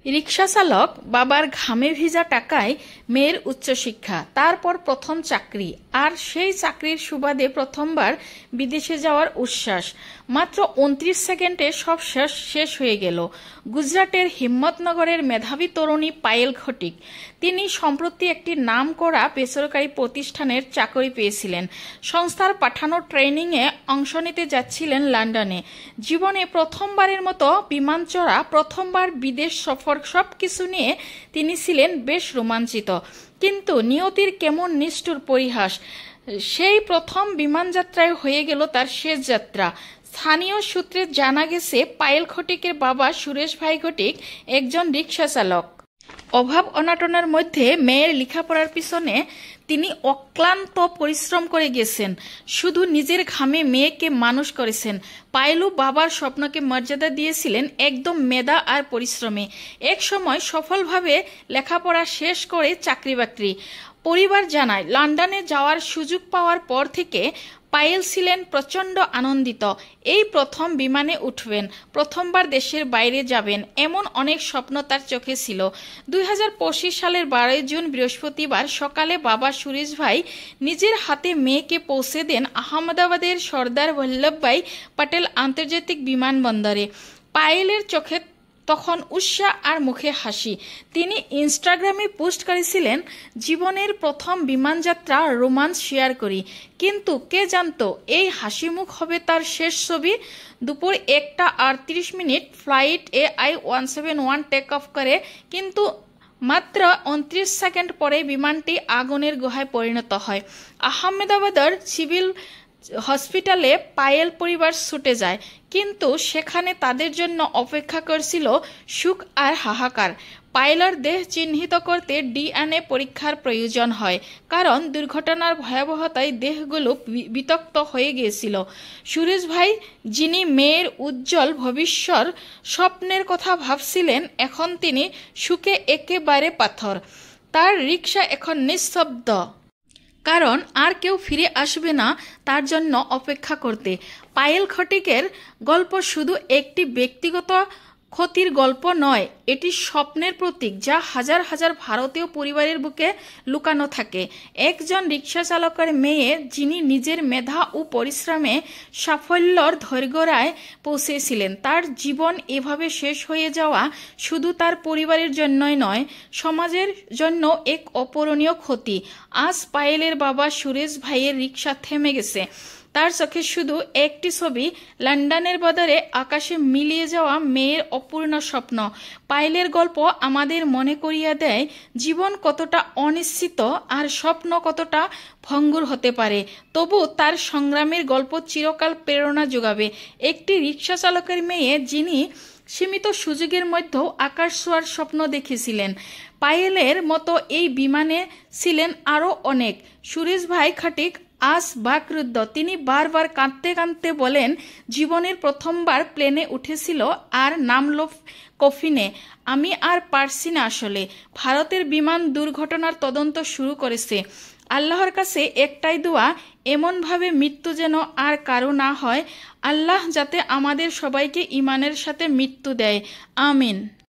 রিক্সা চালক, বাবার ঘামে ভিজা টাকায় মেয়ের উচ্চশিক্ষা, তারপর প্রথম চাকরি, আর সেই চাকরির সুবাদে প্রথমবার বিদেশে যাওয়ার উচ্ছ্বাস। মাত্র 29 সেকেন্ডে সব শেষ হয়ে গেল। গুজরাটের হিম্মতনগরের মেধাবী তরুণী পায়েল ঘটিক। তিনি সম্প্রতি একটি নামকরা বেসরকারি প্রতিষ্ঠানের চাকরি পেয়েছিলেন। সংস্থার পাঠানো ট্রেনিংয়ে অংশ নিতে যাচ্ছিলেন লন্ডনে। জীবনে প্রথমবারের মতো বিমান চড়া, প্রথমবার বিদেশ সফর, সবকিছু নিয়ে তিনি ছিলেন বেশ রোমাঞ্চিত। কিন্তু নিয়তির কেমন নিষ্ঠুর পরিহাস! সেই প্রথম বিমানযাত্রায় হয়ে গেল তার শেষ যাত্রা। স্থানীয় সূত্রে জানা গেছে, পায়েল ঘটিকের বাবা সুরেশ ভাই ঘটিক একজন রিক্সা চালক। অভাব অনাটনের মধ্যে মেয়ের লেখাপড়ার পিছনে তিনি অক্লান্ত পরিশ্রম করে গেছেন। শুধু নিজের ঘামে মেয়েকে মানুষ করেছেন। পায়েলু বাবার স্বপ্নকে মর্যাদা দিয়েছিলেন একদম মেধা আর পরিশ্রমে। এক সময় সফলভাবে লেখাপড়া শেষ করে চাকরি বাকরি। পরিবার জানায়, লন্ডনে যাওয়ার সুযোগ পাওয়ার পর থেকে পায়েল ছিলেন প্রচণ্ড আনন্দিত। এই প্রথম বিমানে উঠবেন, প্রথমবার দেশের বাইরে যাবেন, এমন অনেক স্বপ্ন তার চোখে ছিল। 2025 সালের 12 জুন বৃহস্পতিবার সকালে বাবা সুরেশ ভাই নিজের হাতে মেয়েকে পৌঁছে দেন আহমেদাবাদের সর্দার বল্লভভাই পটেল আন্তর্জাতিক বিমানবন্দরে। পায়েলের চোখে তখন উৎসাহ আর মুখে হাসি। তিনি ইনস্টাগ্রামে পোস্ট করেছিলেন, জীবনের প্রথম বিমানযাত্রা রোমান্স শেয়ার করি। কিন্তু কে জানতো এই হাসি মুখ হবে তার শেষ ছবি। দুপুর 1:38 ফ্লাইট AI-171 টেক অফ করে, কিন্তু মাত্র 29 সেকেন্ড পরে বিমানটি আগুনের গুহায় পরিণত হয়। আহমেদাবাদের সিভিল হসপিটালে পায়েল পরিবার ছুটে যায়, কিন্তু সেখানে তাদের জন্য অপেক্ষা করছিল সুখ আর হাহাকার। পায়েলের দেহ চিহ্নিত করতে DNA পরীক্ষার প্রয়োজন হয়, কারণ দুর্ঘটনার ভয়াবহতায় দেহগুলো বিতক্ত হয়ে গিয়েছিল। সুরেশ ভাই, যিনি মেয়ের উজ্জ্বল ভবিষ্যৎ স্বপ্নের কথা ভাবছিলেন, এখন তিনি সুখে একেবারে পাথর। তার রিক্সা এখন নিঃশব্দ, কারণ আর কেউ ফিরে আসবে না তার জন্য অপেক্ষা করতে। পায়েল ঘটিকের গল্প শুধু একটি ব্যক্তিগত ক্ষতির গল্প নয়, এটি স্বপ্নের প্রতীক যা হাজার হাজার ভারতীয় পরিবারের বুকে লুকানো থাকে। একজন রিক্সা চালকের মেয়ে, যিনি নিজের মেধা ও পরিশ্রমে সাফল্যর দোরগোড়ায় পৌঁছেছিলেন, তার জীবন এভাবে শেষ হয়ে যাওয়া শুধু তার পরিবারের জন্যই নয়, সমাজের জন্য এক অপূরণীয় ক্ষতি। আজ পায়েলের বাবা সুরেশ ভাইয়ের রিক্সা থেমে গেছে। তার চোখে শুধু একটি ছবি, লন্ডনের বদলে আকাশে মিলিয়ে যাওয়া মেয়ের অপূর্ণ স্বপ্ন। পায়েলের গল্প আমাদের মনে করিয়ে দেয়, জীবন কতটা অনিশ্চিত আর স্বপ্ন কতটা ভঙ্গুর হতে পারে। তবু তার সংগ্রামের গল্প চিরকাল প্রেরণা যোগাবে। একটি রিক্সা চালকের মেয়ে, যিনি সীমিত সুযোগের মধ্যেও আকাশ ছোঁয়ার স্বপ্ন দেখেছিলেন। পায়েলের মতো এই বিমানে ছিলেন আরও অনেক। সুরেশ ভাই ঘটিক আজ বাকরুদ্ধ। তিনি বারবার কাঁদতে কাঁদতে বলেন, জীবনের প্রথমবার প্লেনে উঠেছিল আর নামলো কফিনে। আমি আর পারছি না আসলে। ভারতের বিমান দুর্ঘটনার তদন্ত শুরু করেছে। আল্লাহর কাছে একটাই দোয়া, এমনভাবে মৃত্যু যেন আর কারো না হয়। আল্লাহ যাতে আমাদের সবাইকে ইমানের সাথে মৃত্যু দেয়। আমিন।